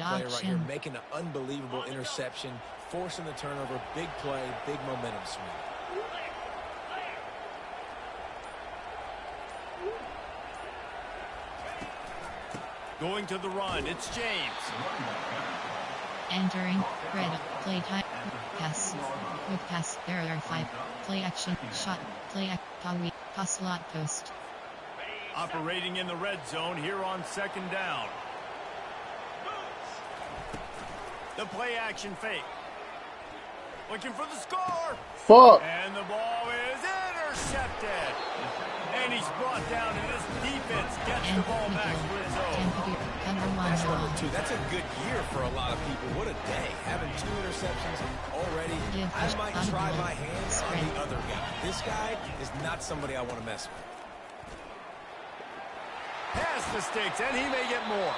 player right here, making an unbelievable interception, forcing the turnover, big play, big momentum swing. Going to the run, it's James. Entering, red, play type, pass, quick pass, there are 5, play action, shot, play pass slot post. Operating in the red zone here on second down. The play action fake. Looking for the score. Fuck. And the ball is intercepted. And he's brought down, and this defense gets the ball back for its own. That's number 2. That's a good year for a lot of people. What a day. Having 2 interceptions already. I might try my hands on the other guy. This guy is not somebody I want to mess with. Pass mistakes, and he may get more.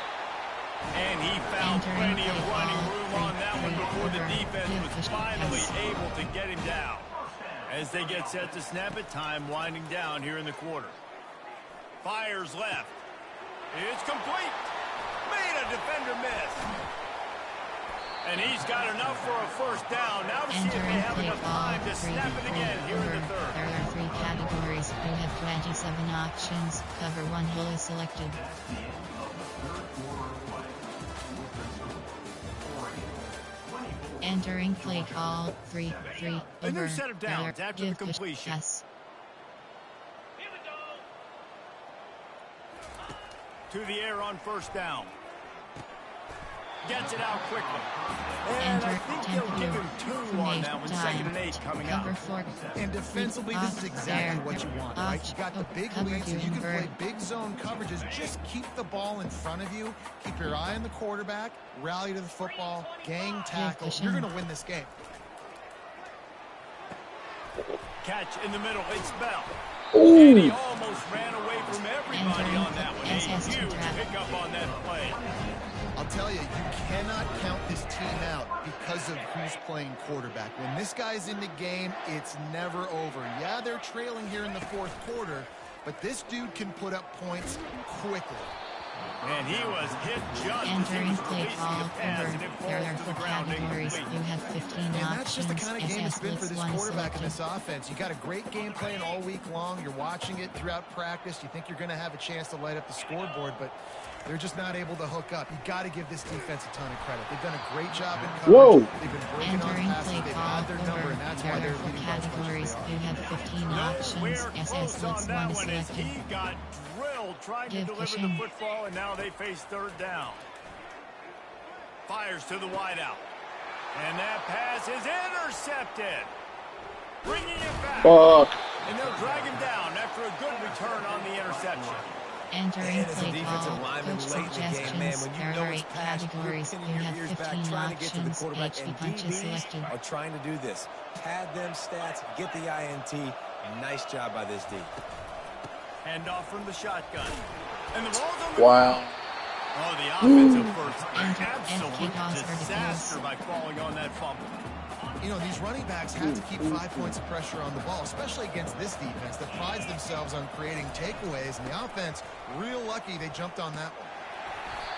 And he found plenty of running room on that one before the defense was finally able to get him down. As they get set to snap it, time winding down here in the quarter. Fires left. It's complete. Made a defender miss. And he's got enough for a first down. Now to see if they have enough time to snap it again here in the third. There are 3 categories. You have 27 options. Cover 1 hole is selected. Entering play call 3-3 over. A new set of downs after the completion. Yes. To the air on first down. Gets it out quickly. And I think they'll give him 2 on that one. 2nd and 8 coming up. And defensively, this is exactly what you want, right? You got the big leads, and you can play big zone coverages. Just keep the ball in front of you. Keep your eye on the quarterback. Rally to the football. Gang tackle. You're going to win this game. Catch in the middle. It's Bell. Ooh. And he almost ran away from everybody on that one. A huge pickup on that play. I'll tell you, you cannot count this team out because of who's playing quarterback. When this guy's in the game, it's never over. Yeah, they're trailing here in the 4th quarter, but this dude can put up points quickly. And he was hit just Entering play call over. There are 4 categories. You have 15 options. And that's just the kind of game it's been for this quarterback in this offense. You got a great game plan all week long. You're watching it throughout practice. You think you're going to have a chance to light up the scoreboard, but they're just not able to hook up. You got to give this defense a ton of credit. They've done a great job in coverage. Whoa. They've been breaking on passes. They've had their number, and that's why they're leading by categories. You have 15 options. SS looks 1 is selected. He got drilled trying to deliver the football, and now they face 3rd down. Fires to the wideout. And that pass is intercepted. Bringing it back. Fuck. And they'll drag him down after a good return on the interception. Entering play call, coach suggestions, there are 8 categories. You have 15 options. HV punch is selected. Are trying to do this. Pad them stats, get the INT. Nice job by this D. Hand off from the shotgun. And the ball's on the Wow. Oh, the offensive first. Absolute disaster by falling on that fumble. You know, these running backs have to keep 5 points of pressure on the ball, especially against this defense that prides themselves on creating takeaways. And the offense, real lucky they jumped on that one.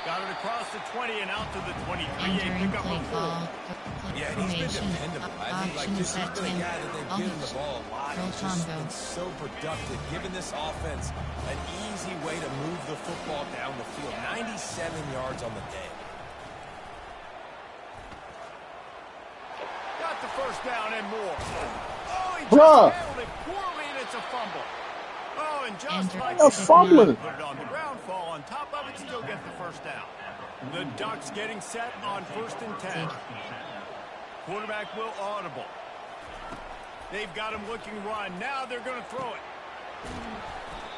Got it across the 20 and out to the 23. Entering play call. Yeah, and he's been dependable. I think like this has been a guy that they've given the ball a lot. He's just been so productive, giving this offense an easy way to move the football down the field. 97 yards on the day. Got the first down and more. Oh, he just handled it poorly, and it's a fumble. Oh, and just like fumbling. Put it on the ground, fall on top of it, still get the first down. The Ducks getting set on 1st and 10. Quarterback will audible. They've got him looking run. Now they're going to throw it.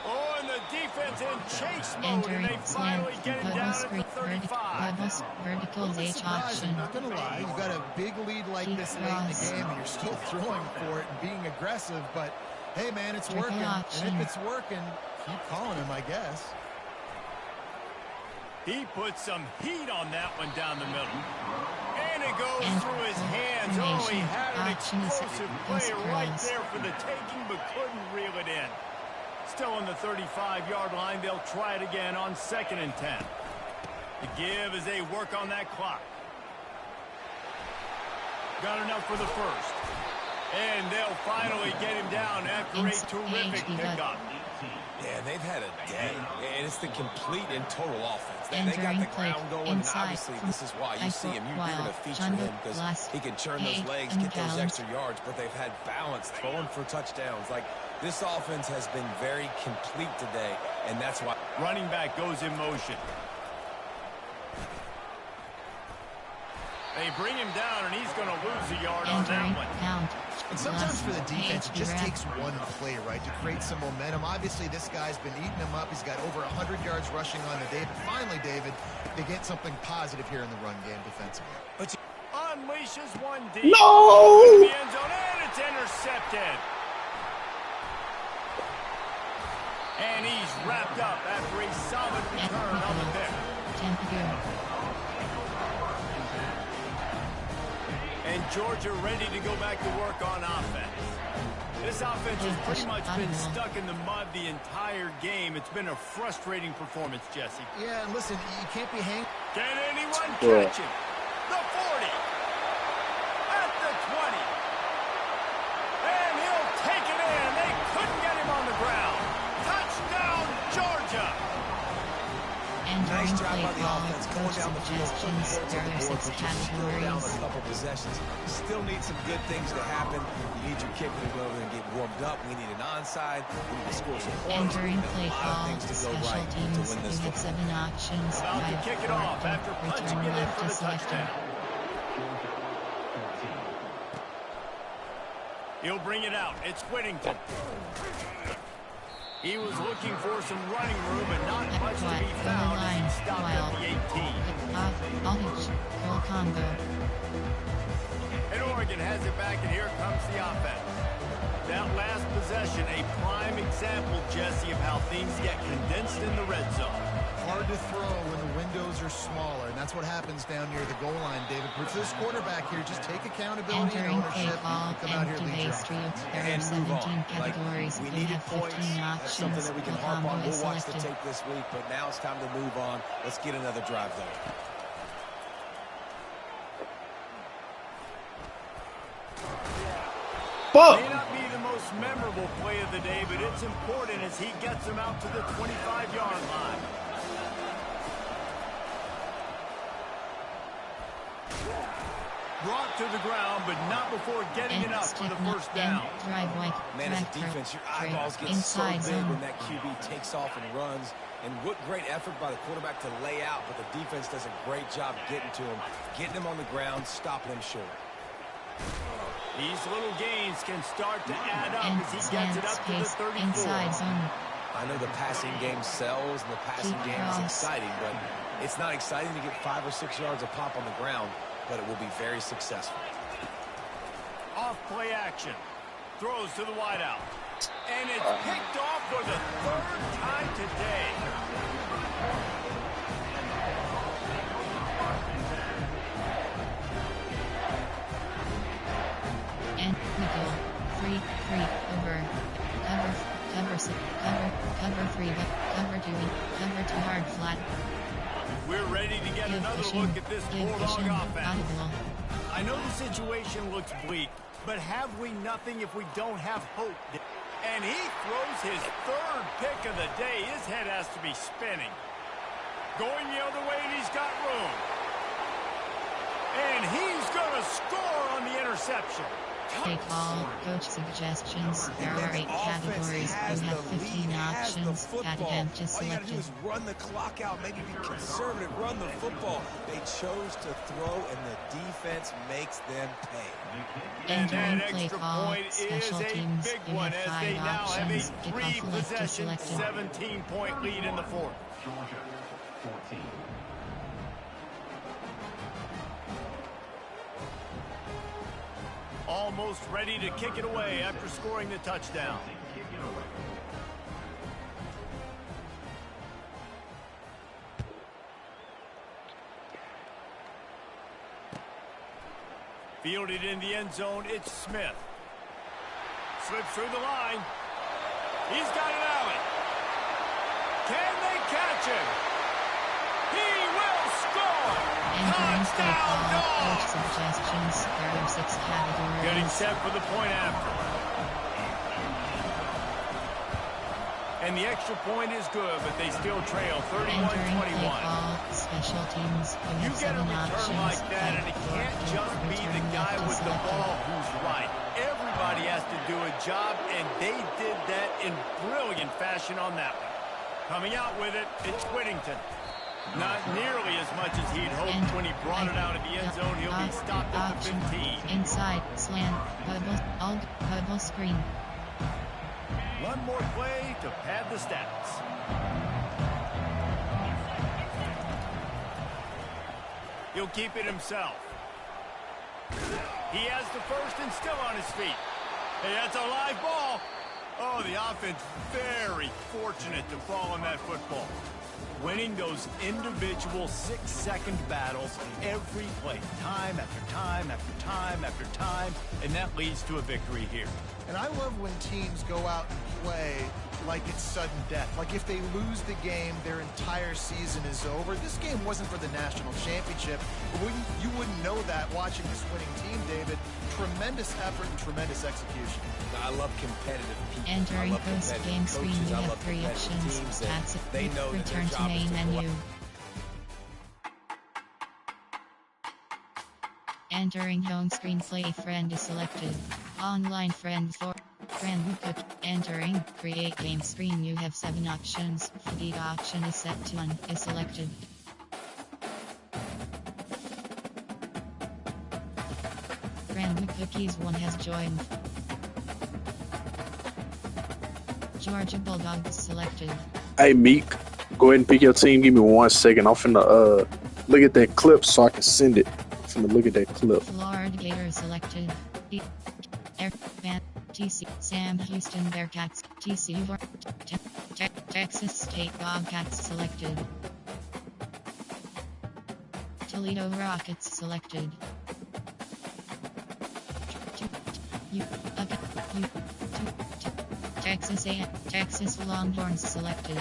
Oh, and the defense in chase mode, and they finally get him down at the 35. Vertical H option. I'm not going to lie. You've got a big lead like this late in the game, and you're still throwing for it and being aggressive, but hey, man, it's working. And if it's working, keep calling him, I guess. He put some heat on that one down the middle. And it goes through his hands. Oh, he had an explosive play right there for the taking, but couldn't reel it in. Still on the 35-yard line. They'll try it again on 2nd and 10. The give as they work on that clock. Got enough for the first. And they'll finally get him down after a terrific pickup. Yeah, they've had a day, and it's the complete and total offense. They got the ground going, and obviously this is why you see him. You're going to feature him because he can churn those legs, get those extra yards, but they've had balance throwing for touchdowns. Like, this offense has been very complete today, and that's why. Running back goes in motion. They bring him down, and he's going to lose a yard on that one. And sometimes for the defense, it just takes one play, right, to create some momentum. Obviously, this guy's been eating him up. He's got over 100 yards rushing on the day. But finally, David, they get something positive here in the run game defensively. But unleashes one deep. No! In the end zone, and it's intercepted. And he's wrapped up after a solid return on the pick. And Georgia ready to go back to work on offense. This offense has pretty much been stuck in the mud the entire game. It's been a frustrating performance, Jesse. Yeah, and listen, you can't be hanging. Can anyone catch him? The 40. At the 20. And he'll take it in. They couldn't get him on the ground. Touchdown, Georgia. Nice job by the offense going down the field. Down a couple possessions. Still need some good things to happen. You need your kicker to go over and get warmed up. We need an onside. We need to score some points. Entering play call, special teams, win this you have 7 options. About to kick it off after punching it in for the touchdown. He'll bring it out. It's Whittington. He was looking for some running room and not much to be found as he stopped at the 18. And Oregon has it back, and here comes the offense. That last possession, a prime example, Jesse, of how things get condensed in the red zone. Hard to throw when the windows are smaller, and that's what happens down near the goal line, David. But for this quarterback here, just take accountability and ownership and come out here and lead your offense. There are 17 categories. We You needed have points. 15 That's something options. that we can The harp on. combo is We'll watch the selected. tape this week, but now it's time to move on. Let's get another drive, though. May not be the most memorable play of the day, but it's important as he gets him out to the 25-yard line. Brought to the ground, but not before getting it up for the first down. Man, as a defense, your eyeballs get so big when that QB takes off and runs. And what great effort by the quarterback to lay out, but the defense does a great job getting to him, getting him on the ground, stopping him short. These little gains can start to add up as he gets it up to the 34. I know the passing game sells and the passing game is exciting, but it's not exciting to get 5 or 6 yards of pop on the ground, but it will be very successful. Off play action. Throws to the wideout. And it's picked off for the 3rd time today. And we go. 3, over. Cover 3, but cover 2, cover 2 hard flat. We're ready to get another look at this Bulldog offense. I know the situation looks bleak, but have we nothing if we don't have hope? And he throws his 3rd pick of the day. His head has to be spinning. Going the other way, and he's got room. And he's going to score on the interception. Take all coach suggestions. There are 8 categories. You have 15 options. Category All you got to do selected. is run the clock out, maybe be conservative, run the football. They chose to throw, and the defense makes them pay. And Entering that play extra call, point is special a teams. big You one have as 5 they now have a options. Kickoff elected three-possession, selected. 17-point lead in the 4th. Almost ready to kick it away after scoring the touchdown. Fielded in the end zone, it's Smith. Slips through the line. He's got it out. Can they catch him? He will Touchdown, Coach Dogs! suggestions. There are 6 categories. Getting set for the point after. And the extra point is good, but they still trail 31-21. Special teams. You get a return like that, and it can't just be the guy with the ball who's right. Everybody has to do a job, and they did that in brilliant fashion on that one. Coming out with it, it's Whittington. Not nearly as much as he'd hoped when he brought it out of the end zone. He'll be stopped at the 15. Inside, slant, bubble screen. One more play to pad the stats. He'll keep it himself. He has the first and still on his feet. Hey, that's a live ball. Oh, the offense very fortunate to fall on that football. Winning those individual 6-second battles every play, time after time after time after time, and that leads to a victory here. And I love when teams go out and play like it's sudden death. Like if they lose the game, their entire season is over. This game wasn't for the national championship, but you wouldn't know that watching this winning team, David. Tremendous effort and tremendous execution. I love competitive people. Entering post-game screen, you have 3 options. Stats, return to main menu. Entering home screen, play friend is selected. Online friend for friend cook. Entering create game screen, you have 7 options. Feed option is set to 1 is selected. Friend cookies 1 has joined. Georgia Bulldogs selected. Hey Meek, go ahead and pick your team. Give me 1 second. I'm finna look at that clip so I can send it. I'm finna look at that clip. Florida Gators selected. Air Van TC Sam Houston Bearcats TCU Texas State Bobcats selected. Toledo Rockets selected. Texas Longhorns selected.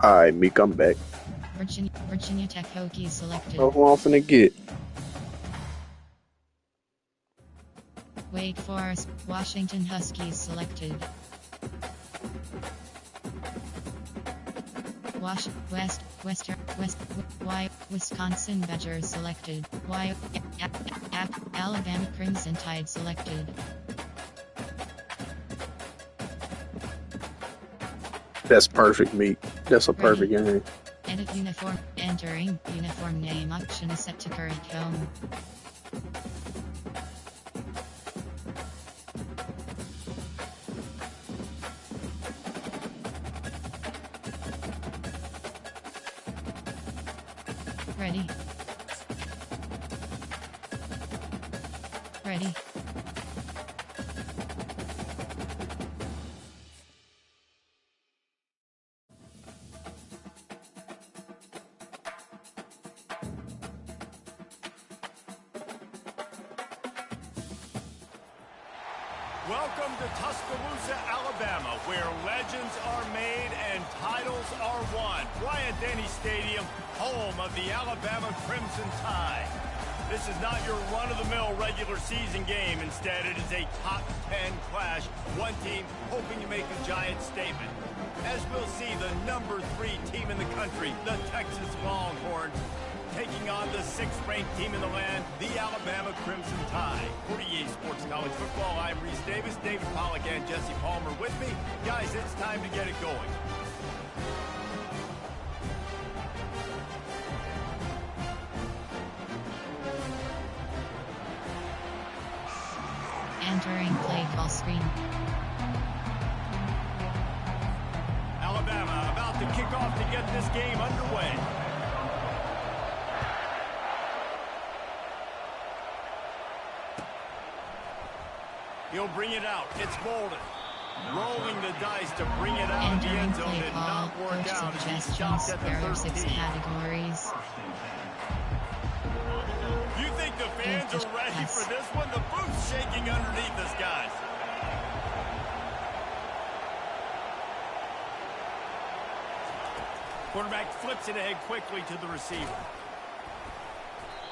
Alright, Meek, I'm back. Virginia Tech Hokies selected. Oh, who I'm finna get? Wake Forest, Washington Huskies selected. Wisconsin Badgers selected. Alabama Crimson Tide selected. That's perfect, Meek. That's a perfect game. Edit uniform. Entering uniform name option is set to current home. Ready. Ready. Welcome to Tuscaloosa, Alabama, where legends are made and titles are won. Bryant-Denny Stadium, home of the Alabama Crimson Tide. This is not your run-of-the-mill regular season game. Instead, it is a top 10 clash. One team hoping to make a giant statement. As we'll see, the number 3 team in the country, the Texas Longhorns, taking on the 6th-ranked team in the land, the Alabama Crimson Tide. For EA Sports College Football, I'm Reese Davis, David Pollack, and Jesse Palmer with me. Guys, it's time to get it going. Entering play call screen. Alabama about to kick off to get this game underway. He'll bring it out. It's Bolden. Rolling the dice to bring it out of the end zone did not work out as he stopped at the 13. Categories. You think the fans are ready for this one? The booth's shaking underneath us, guys. Quarterback flips it ahead quickly to the receiver.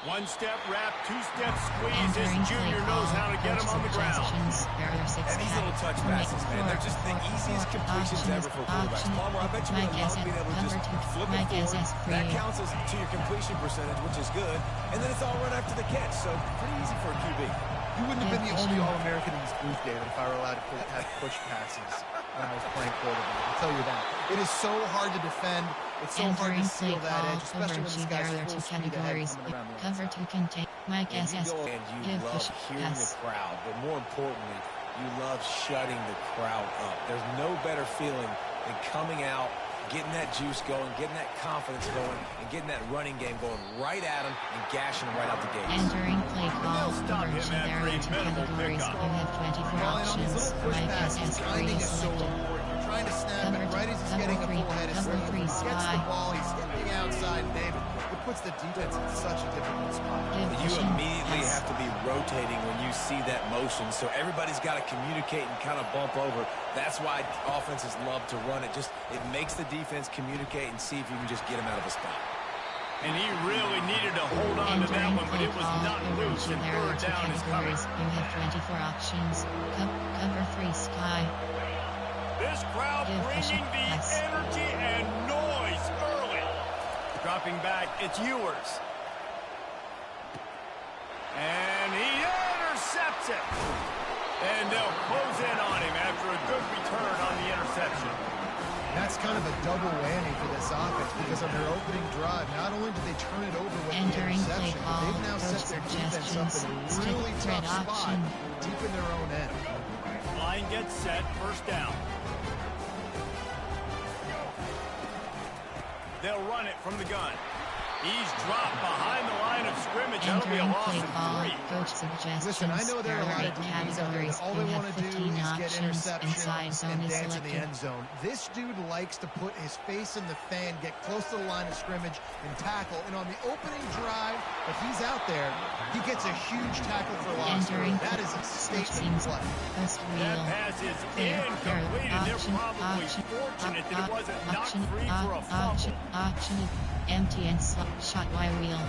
One step wrap, two step squeeze. This junior knows how to get him on the ground. And these little touch passes, man, they're just the easiest completions ever for quarterbacks. Palmer, I bet you would love being able to just flip it forward. That counts as to your completion percentage, which is good. And then it's all run after the catch, so pretty easy for a QB. You wouldn't have been the only All-American in this booth, David, if I were allowed to have push passes when I was playing quarterback. I'll tell you that. It is so hard to defend. It's so hard to seal that edge, especially when this guy's full speed ahead coming around the cover to contain Mike SS. And you love hearing the crowd, but more importantly, you love shutting the crowd up. There's no better feeling than coming out, getting that juice going, getting that confidence going, and getting that running game going right at them and gashing them right out the gate. Entering play call, coverage area to categories. You have 24 options. Mike SS free selected. Trying to snap it right as he's getting a full head of steam. He gets the ball, he's hitting outside, David. It puts the defense in such a difficult spot. You immediately have to be rotating when you see that motion, so everybody's got to communicate and kind of bump over. That's why offenses love to run it. It makes the defense communicate and see if you can just get them out of a spot. And he really needed to hold on to that one, but it was not loose, and third down is coming. You have 24 options. Cover 3 sky. This crowd bringing the energy and noise early. Dropping back, it's Ewers. And he intercepts it. And they'll close in on him after a good return on the interception. That's kind of a double whammy for this offense because on their opening drive, not only did they turn it over with the interception, but they've now set their defense up in a really tough spot deep in their own end. Line gets set, first down. They'll run it from the gun. He's dropped behind the line of scrimmage. That'll be a loss of 3. Coach suggestions. Listen, I know there are a lot of DBs out there that all they want to do is get interceptions and dance in the end zone. This dude likes to put his face in the fan, get close to the line of scrimmage, and tackle. And on the opening drive, if he's out there, he gets a huge tackle for loss. That is a statement play. That pass is incomplete, and they're probably fortunate that it wasn't knocked free for a fumble. Empty and shot Y wheel.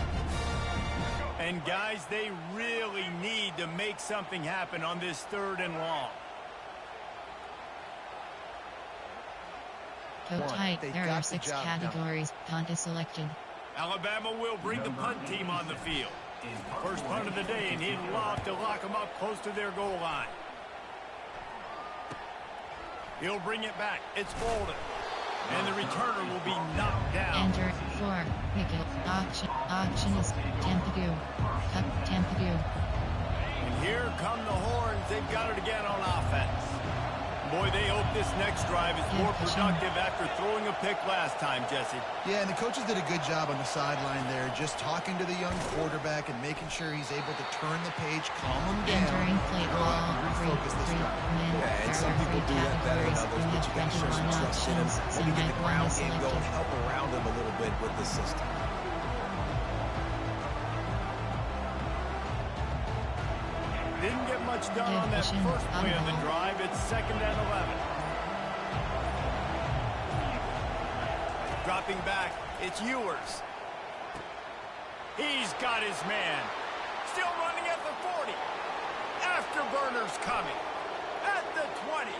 And guys, they really need to make something happen on this 3rd and long. Toe tight. There are 6 categories. Punt is selected. Alabama will bring the punt team on the field. First punt of the day, and he'd love to lock them up close to their goal line. He'll bring it back. It's Bolden. And the returner will be knocked down. Enter 4. Nickel. Auction is Tempadu. Cut Tempadu. And here come the horns. They've got it again on offense. Boy, they hope this next drive is more productive after throwing a pick last time, Jesse. Yeah, and the coaches did a good job on the sideline there, just talking to the young quarterback and making sure he's able to turn the page, calm him down, Entering play ball. refocus this drive. Yeah, and some people do that better than others, but you got to show some trust in them. Maybe get the ground game going, help around them a little bit with the system. Didn't get much done on that first play of the drive. It's 2nd and 11. Dropping back, it's Ewers. He's got his man. Still running at the 40. Afterburners coming. At the 20.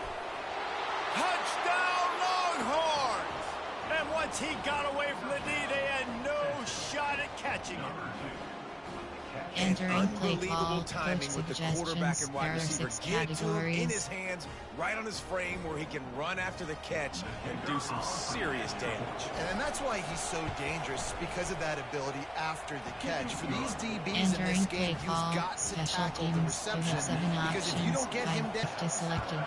Touchdown Longhorns! And once he got away from the D, they had no shot at catching him. Entering play Unbelievable call, coach timing with the quarterback suggestions, and wide there are receiver. 6 Get to him in his categories. hands, right on his frame where he can run after the catch and do some serious damage. And that's why he's so dangerous, because of that ability after the catch. For these DBs in Entering this play game, call, you've got to special tackle the teams, you reception, have 7 because if you options, don't get him down... 5 selected.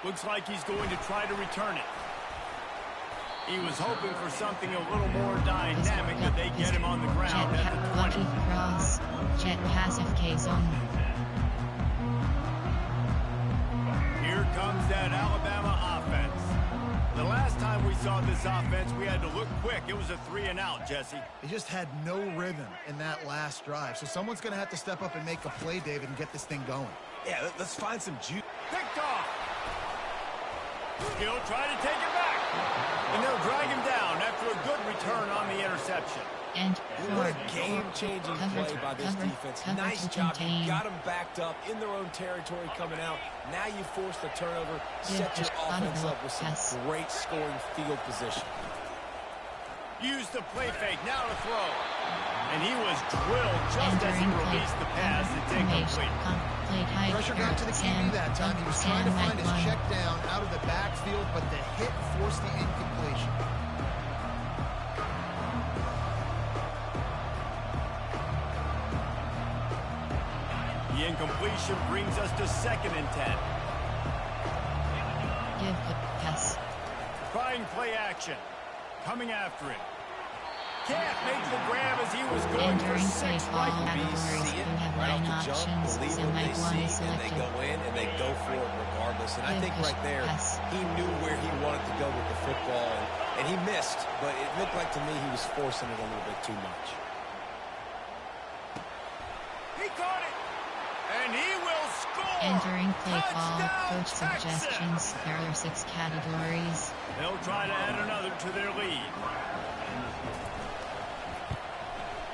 Looks like he's going to try to return it. He was hoping for something a little more dynamic, but they get him on the ground at the 20. Lucky cross, jet passive K zone. Here comes that Alabama offense. The last time we saw this offense, we had to look quick. It was a 3-and-out, Jesse. They just had no rhythm in that last drive. So someone's going to have to step up and make a play, David, and get this thing going. Yeah, let's find some juice. Picked off. He'll try to take it back. And they'll drag him down after a good return on the interception. And What a game-changing play by this defense. Nice job. You got them backed up in their own territory coming out. Now you force the turnover, set your offense up with some great scoring field position. Use the play fake, now to throw. And he was drilled just as he released the pass. It's incomplete. Pressure got to the QB that time. He was trying to find his check down out of the backfield, but the hit forced the incompletion. The incompletion brings us to 2nd and 10. Give the pass. Trying play action. Coming after it. Can't make the grab as he was going for Entering play 6 call right categories, you have 9 options, semi-1 selected. They go in and they go for it regardless. And I think right there, he knew where he wanted to go with the football, and he missed, but it looked like to me he was forcing it a little bit too much. He caught it, and he will score. Entering play call, Touchdown, coach Texas. suggestions, there are 6 categories. They'll try to add another to their lead.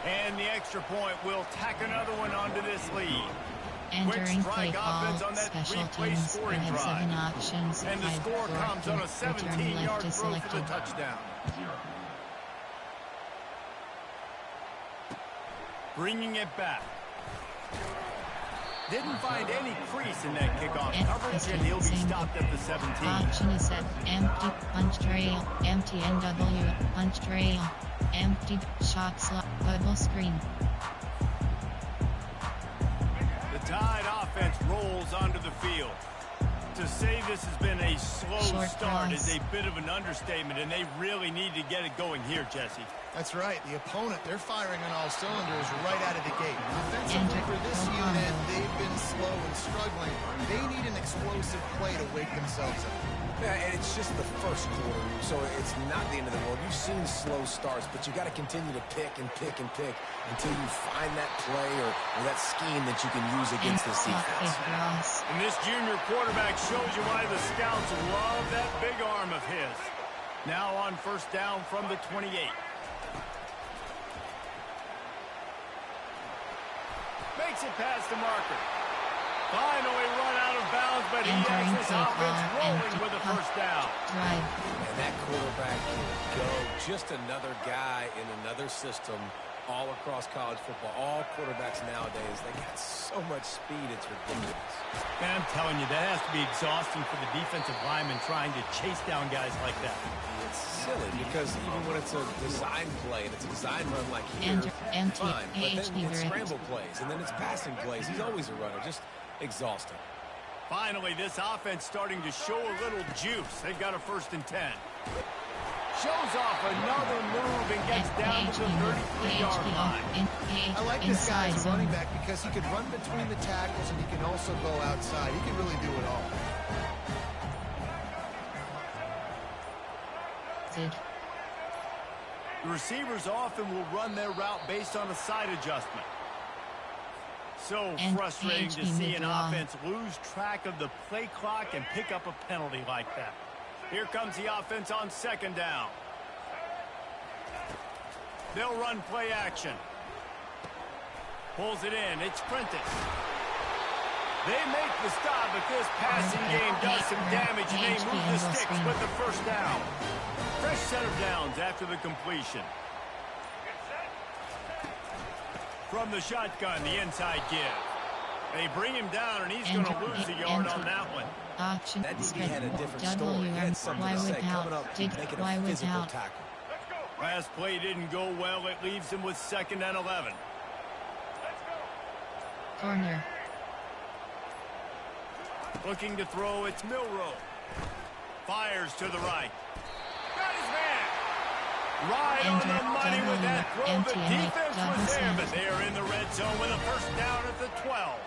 And the extra point will tack another one onto this lead. Entering play strike call, offense on that special three-play teams, you scoring have drive. 7 options, And the 5 score comes on a return 17-yard left is throw for the selected. touchdown. Bringing it back. Didn't find any crease in that kickoff coverage, and he'll be stopped at the 17. Option is set, empty, punch trail, empty NW, punch trail, empty, shot slot, bubble screen. The Tide offense rolls onto the field. To say this has been a slow Short start pass. is a bit of an understatement, and they really need to get it going here, Jesse. That's right. The opponent, they're firing on all cylinders right out of the gate. Defensively for this unit, they've been slow and struggling. They need an explosive play to wake themselves up. Yeah, and it's just the first quarter, so it's not the end of the world. You've seen slow starts, but you got to continue to pick and pick and pick until you find that play or that scheme that you can use against this defense. And this junior quarterback shows you why the scouts love that big arm of his. Now on 1st down from the 28. Makes it past the marker. Finally run out of bounds, but he has his offense rolling with a 1st down. And that quarterback can go. Just another guy in another system all across college football. All quarterbacks nowadays, they got so much speed, it's ridiculous. Man, I'm telling you, that has to be exhausting for the defensive lineman trying to chase down guys like that. It's silly because even when it's a design play and it's a design run like here, fine. But then it's scramble plays and then it's passing plays. He's always a runner. Just exhausting. Finally, this offense starting to show a little juice. They've got a 1st and 10. Shows off another move and gets down to the 33-yard line. I like this guy as a running back because he can run between the tackles and he can also go outside. He can really do it all. The receivers often will run their route based on a side adjustment. So frustrating to see an offense lose track of the play clock and pick up a penalty like that. Here comes the offense on 2nd down. They'll run play action. Pulls it in. It's Prentice. They make the stop, but this passing game does some damage, and they move the sticks with the 1st down. Fresh set of downs after the completion. From the shotgun, the inside give. They bring him down, and he's going to lose a yard on that one. Option That DB had a different story. He had something to say coming up, making a physical tackle. Last play didn't go well. It leaves him with 2nd and 11. Corner. Looking to throw, it's Milrow. Fires to the right. Got his man. Right on the money with that throw. The defense was there, but they are in the red zone with a 1st down at the 12.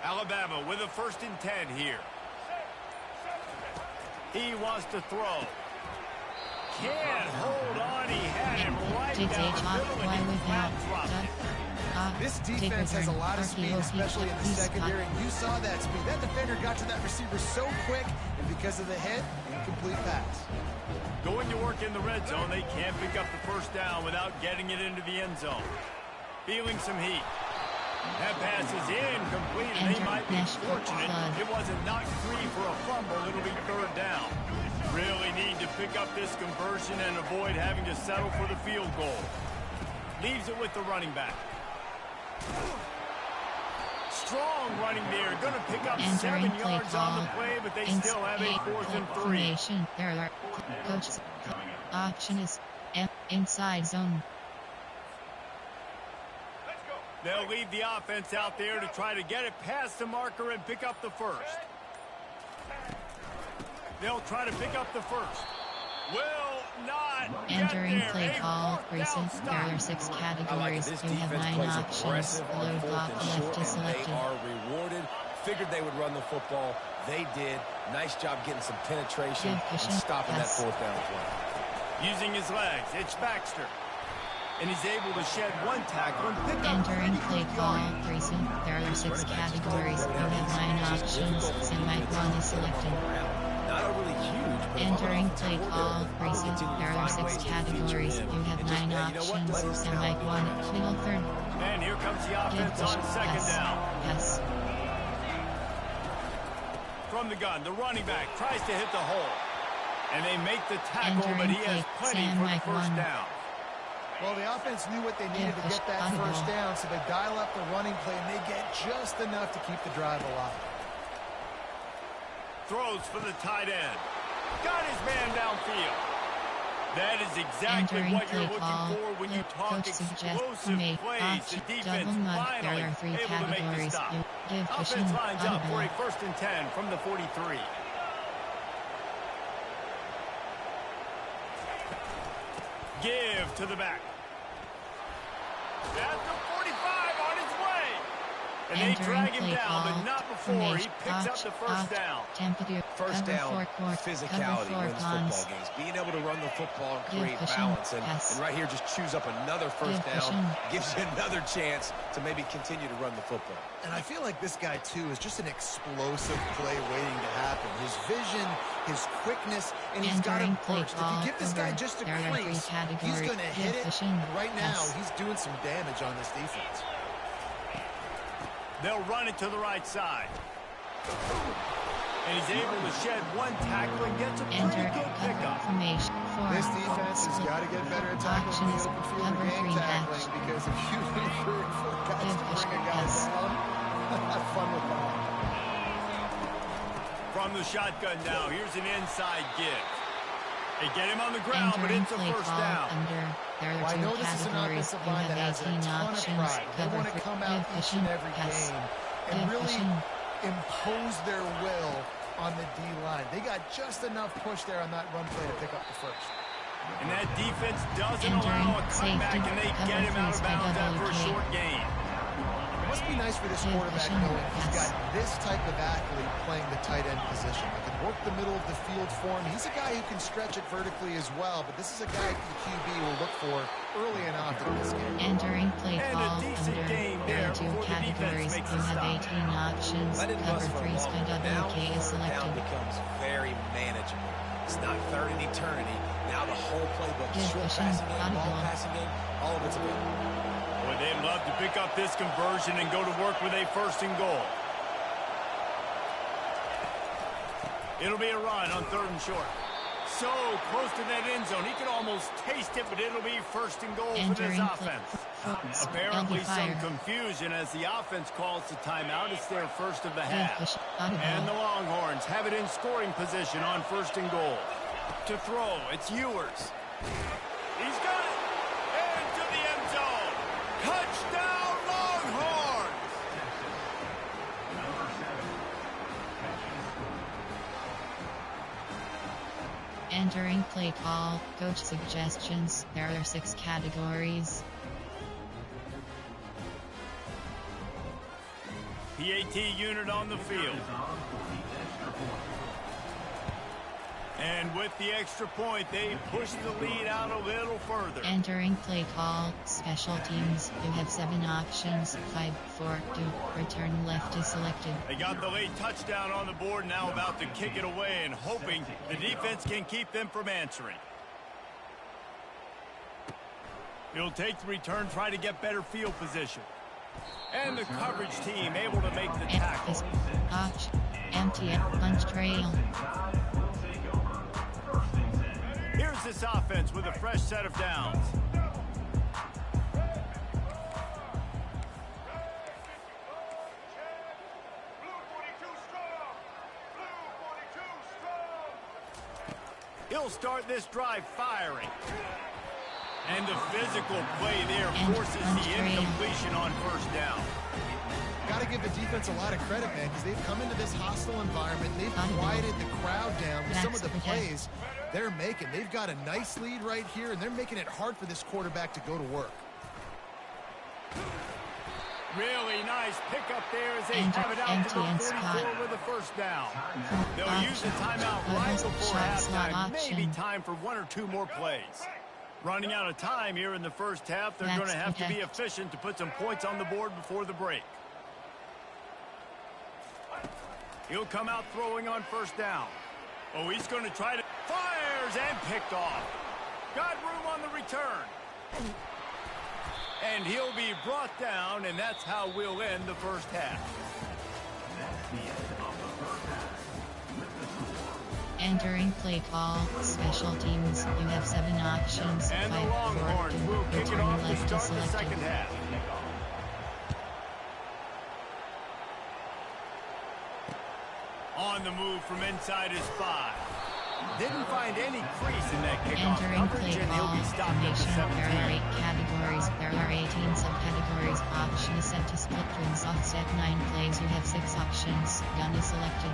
Alabama with a 1st and 10 here. He wants to throw. Can't hold on. He had him right down the middle, and he dropped it. This defense has a lot of speed, especially in the secondary. You saw that speed. That defender got to that receiver so quick, and because of the hit, incomplete pass. Going to work in the red zone, they can't pick up the 1st down without getting it into the end zone. Feeling some heat. That pass is incomplete, and they might be fortunate it wasn't knocked free for a fumble. It'll be 3rd down. Really need to pick up this conversion and avoid having to settle for the field goal. Leaves it with the running back. Strong running there. Going to pick up 7 yards on the play, but they still have a 4th and 3. There are coaches. Option is inside zone. They'll leave the offense out there to try to get it past the marker and pick up the 1st. They'll try to pick up the 1st. Will not Entering get there. play call, recent. There are 6 categories. You have 9 options. Load block left is selected. They are rewarded. Figured they would run the football. They did. Nice job getting some penetration and stopping that 4th down play. Using his legs, it's Baxter. And he's able to shed 1 tackle and pick up Entering play call, recent. There are 6 categories. You have 9 options. Semi-1 is selected. Not overly huge, but Entering play call, recent. There are 6 categories. You have 9 options. Semi-1, middle 3rd. And here comes the offense on 2nd down. Yes. From the gun, the running back tries to hit the hole. And they make the tackle, but he has plenty for the 1st down. Well, the offense knew what they needed to get that 1st down, so they dial up the running play, and they get just enough to keep the drive alive. Throws for the tight end. Got his man downfield. That is exactly what you're looking for when you talk explosive plays. The defense finally able to make the stop. Offense lines up for a 1st and 10 from the 43. Give to the back. At the 45 on his way. And they drag him down, but not before he picks up the 1st down. 1st down, physicality wins football games. Being able to run the football and create balance. And right here, just choose up another 1st down. Gives you another chance to maybe continue to run the football. And I feel like this guy, too, is just an explosive play waiting to happen. His vision, his quickness, and he's got him perched. If you give this guy just a crease, he's going to hit it. And right now, he's doing some damage on this defense. They'll run it to the right side. And he's able to shed 1 tackle and gets a pretty good pickup. This defense has got to get better at tackling the open field or game tackling, because if you need 3 or 4 guys to bring a guy down, have fun with that. From the shotgun now, here's an inside give. They get him on the ground, but it's a 1st down. Well, I know this is an offensive line that has a ton of pride. They want to come out each and every game and really impose their will on the D-line. They got just enough push there on that run play to pick up the 1st. And that defense doesn't allow a cutback, and they get him out of bounds after a short gain. It must be nice for this quarterback knowing he's got this type of athlete playing the tight end position. He can work the middle of the field for him. He's a guy who can stretch it vertically as well, but this is a guy the QB will look for early and often in this game. Entering play call under. There are 2 categories. You have 18 options. Cover 3 SPWK is selected. Now becomes very manageable. It's not 3rd and eternity. Now the whole playbook, short passing game, long passing game, all of it's available. Boy, they'd love to pick up this conversion and go to work with a 1st and goal. It'll be a run on 3rd and short. so close to that end zone. He could almost taste it, but it'll be first and goal for this offense. Apparently some confusion as the offense calls the timeout. It's their first of the half. And the Longhorns have it in scoring position on first and goal. To throw, it's Ewers. He's got it. Into the end zone. Touchdown, Longhorns! Entering play call, coach suggestions. There are 6 categories. PAT unit on the field. And with the extra point, they push the lead out a little further. Entering play call, special teams. You have 7 options. 5, 4, 2. Return left is selected. They got the late touchdown on the board, now about to kick it away and hoping the defense can keep them from answering. He'll take the return, try to get better field position. And the coverage team able to make the tackle. Empty punch trail. Here's this offense with a fresh set of downs. He'll start this drive firing. And the physical play there forces the incompletion on first down. Got to give the defense a lot of credit, man, because they've come into this hostile environment. They've quieted the crowd down with some of the plays they're making. They've got a nice lead right here, and they're making it hard for this quarterback to go to work. Really nice pickup there as they have it out to the 44 with a first down. They'll use the timeout right before halftime. Maybe time for 1 or 2 more plays. Running out of time here in the first half. They're going to have to be efficient to put some points on the board before the break. He'll come out throwing on first down. Oh, he's going to try to... Fires and picked off. Got room on the return. And he'll be brought down, and that's how we'll end the first half. Entering play call, special teams. You have 7 options. And 5, the Longhorns 4, 2. will kick it off to Left start is the selected. second half. On the move from inside his 5. Didn't find any crease in that kickoff Entering coverage, play and he'll call, be stopped at the formation. There are 17. 8 categories. There are 18 subcategories. Option is set to split twins. Offset 9 plays. You have 6 options. Gun is selected.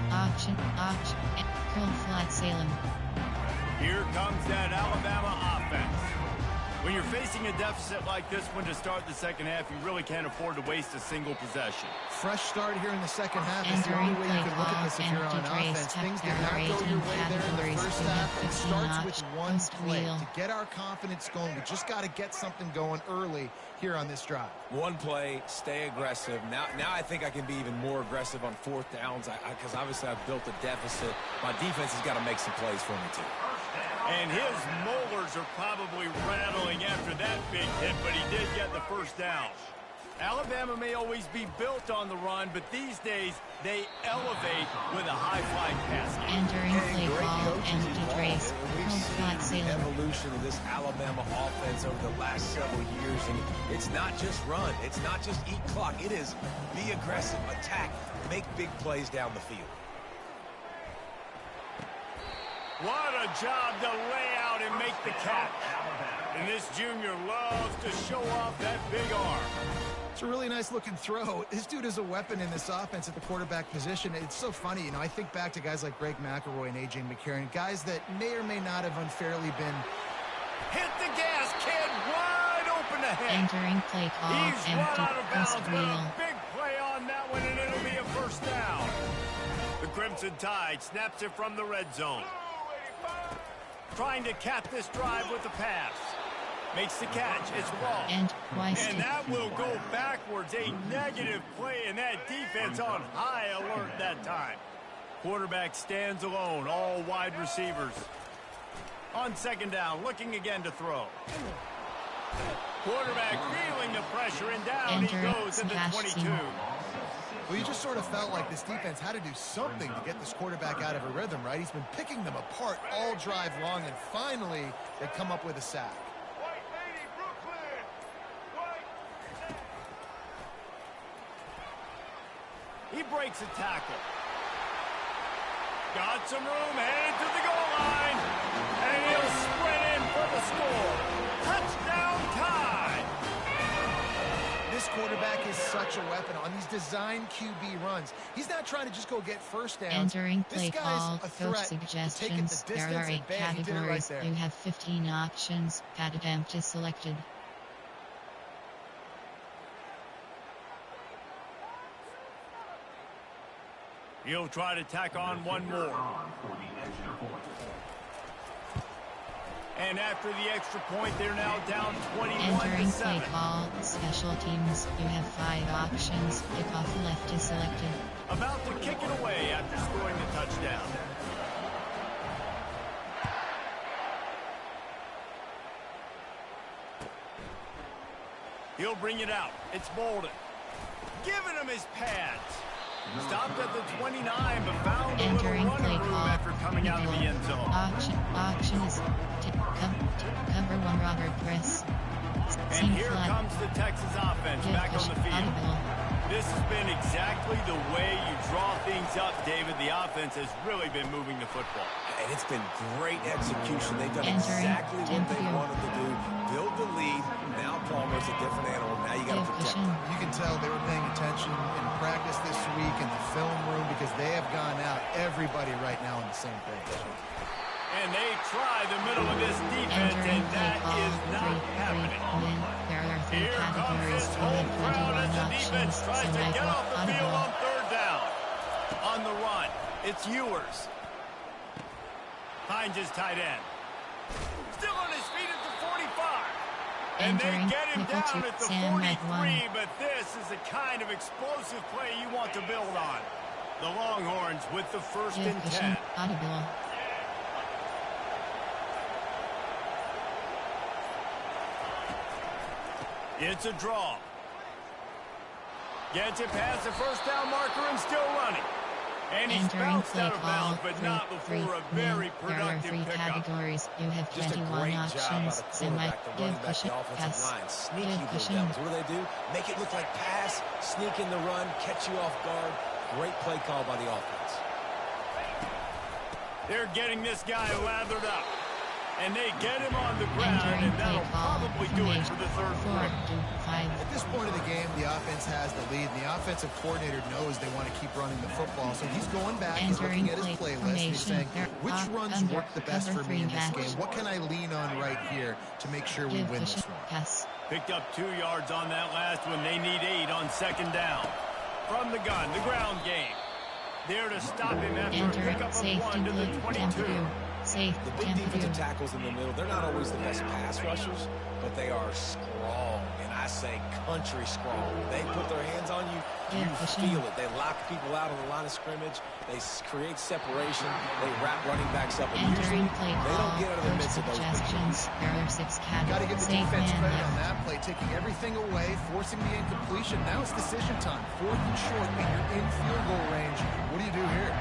Option, curl flat Salem. Here comes that Alabama offense. When you're facing a deficit like this one to start the second half, you really can't afford to waste a single possession. Fresh start here in the second half. It's the only way you can look at this if you're on offense. Things did not go your way there in the first half. It starts with one play. To get our confidence going, we just got to get something going early here on this drive. One play, stay aggressive. Now I think I can be even more aggressive on 4th downs because obviously I've built a deficit. My defense has got to make some plays for me, too. And his molars are probably rattling after that big hit, but he did get the first down. Alabama may always be built on the run, but these days they elevate with a high-flying pass game. Entering play call, empty trace. Curl flat Salem. Evolution of this Alabama offense over the last several years, and it's not just run. It's not just eat clock. It is be aggressive, attack, make big plays down the field. What a job to lay out and make the catch. And this junior loves to show off that big arm. It's a really nice looking throw. This dude is a weapon in this offense at the quarterback position. It's so funny, you know, I think back to guys like Greg McElroy and A.J. McCarron, guys that may or may not have unfairly been... Hit the gas, kid, wide open ahead. Entering play call, He's run empty out of post bounds, but wheel. a big play on that one, and it'll be a first down. The Crimson Tide snaps it from the red zone. Trying to cap this drive with the pass. Makes the catch. It's Wall. And twice. And that will go backwards. A negative play, and that defense on high alert that time. Quarterback stands alone. All wide receivers. On second down, looking again to throw. Quarterback feeling the pressure, and down he goes at the 22. Well, you just sort of felt like this defense had to do something to get this quarterback out of a rhythm, right? He's been picking them apart all drive long, and finally they come up with a sack. He breaks a tackle. Got some room, headed to the goal line. And he'll sprint in for the score. Touchdown time! This quarterback is such a weapon on these design QB runs. He's not trying to just go get first downs. Entering play call, coach suggestions. There are 8 categories. You have 15 options. Pat attempt is selected. He'll try to tack on one more. And after the extra point, they're now down 21-7. Entering play call, special teams. You have 5 options. Kickoff left is selected. About to kick it away after scoring the touchdown. He'll bring it out. It's Bolden. Giving him his pads. Stopped at the 29, but found a little running room after coming out of the end zone. Auction is cover 1 Robert Press. And here comes the Texas offense back on the field. This has been exactly the way you draw things up, David. The offense has really been moving the football. And it's been great execution. They've done exactly what they wanted to do. Build the lead. Now Palmer's a different animal. Now you got to protect him. You can tell they were paying attention in practice this week in the film room because they have gone out, everybody right now on the same page. And they try the middle of this defense, and that is not happening. There are 3 Here comes categories. this You home have crowd as 21 the options. defense tries to get off the field Audible. on 3rd down. On the run, it's Ewers. Finds his tight end. Still on his feet at the 45. And they get him down at the 43, but this is the kind of explosive play you want to build on. The Longhorns with the 1st and 10. Audible. It's a draw. Gets it past the 1st down marker and still running. And he's bounced out of bounds, but not before a very productive there are 3 pickup. categories. You have Just a 21 great job options. by the quarterback to run back the offensive line. Sneaky little devils. What do? Make it look like pass, sneak in the run, catch you off guard. Great play call by the offense. They're getting this guy lathered up. And they get him on the ground, and that'll probably do it for the 3rd quarter. At this point of the game, the offense has the lead, and the offensive coordinator knows they want to keep running the football. So he's going back, he's looking at his playlist, he's saying, which runs work the best for me in this game? What can I lean on right here to make sure we win this one? Picked up 2 yards on that last one. They need 8 on 2nd down. From the gun, the ground game. There to stop him after a pickup of 1 to the 22. The big defensive tackles in the middle, they're not always the best pass rushers, but they are strong, and I say country strong. They put their hands on you, you feel it. They lock people out on the line of scrimmage. They create separation. They wrap running backs up, and usually they don't get out of the midst of those big plays. Got to give the defense credit on that play, taking everything away, forcing the incompletion. Now it's decision time. 4th and short, and you're in field goal range. What do you do here?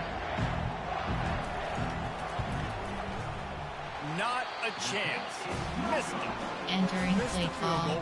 Not a chance. Missed it. Entering play call.